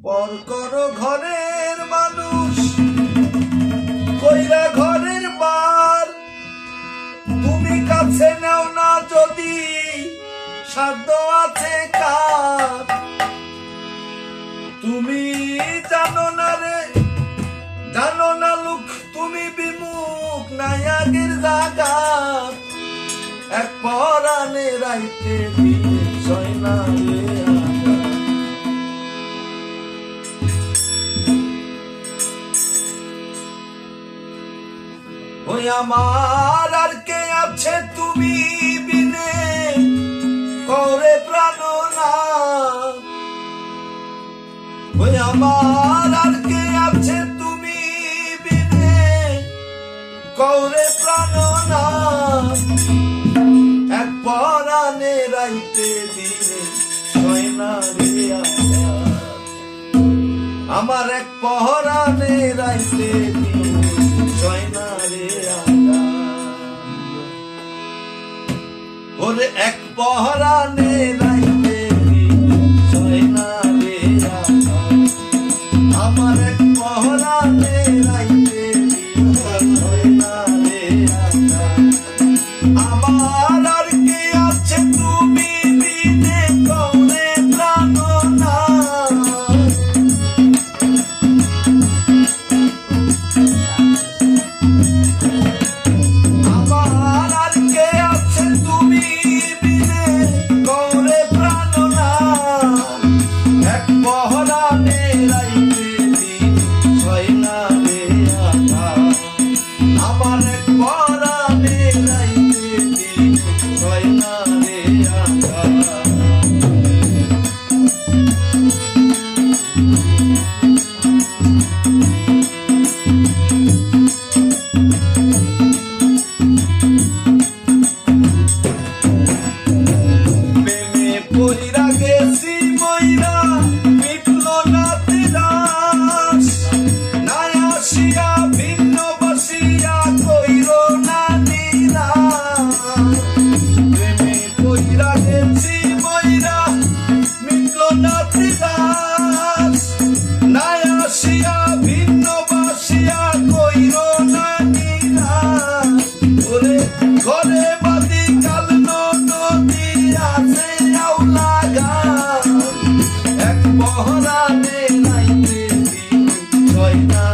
পর করো ঘরের মানুষ কইরা ঘরের বার, তুমি কাছে নাও না যদি সাধ্য আছে কার। তুমি জানো না রে, জানো না লোক, তুমি বিমুখ নাই আগের জায়গা। এক পরাণে রাইতে দিনে সয় না রে আগা। ওই আমার আর কে আছে তুমি বিনে করে প্রাণ না। ওই আমার আর কে আছে তুমি বিনে করে প্রাণ না। এক পরাণে রাইতে দিনে সয় না রে আগা। আমার এক পরাণে রাইতে দিনে সয় না রে আগা। ওরে এক পরাণে রাইতে দিনে সয় না রে আগা। আমার এক পরাণে রাইতে দিনে সয় না রে আগা। আমার আর কে আছে তুমি বিনে করে প্রাণ না। আমার আর কে আছে তুমি বিনে করে প্রাণ না। এক পরাণে রাইতে দিনে সয় না রে আগা। আমার এক পরাণে রাইতে দিনে সয় না রে আগা। প্রেমে পইরা গেছি মইরা মিটল না তিরাস। নাই আসিয়া ভিন্ন বসিয়া কইর না নিরাশ। প্রেমে পইরা গেছি মইরা মিটল না তিরাস। নাই আসিয়া ভিন্ন বসিয়া কইর না নিরাশ। ওরে ঘরে বাদি কাল নদী আছে আউলা গান। এক পরাণে রাইতে দিনে সয় না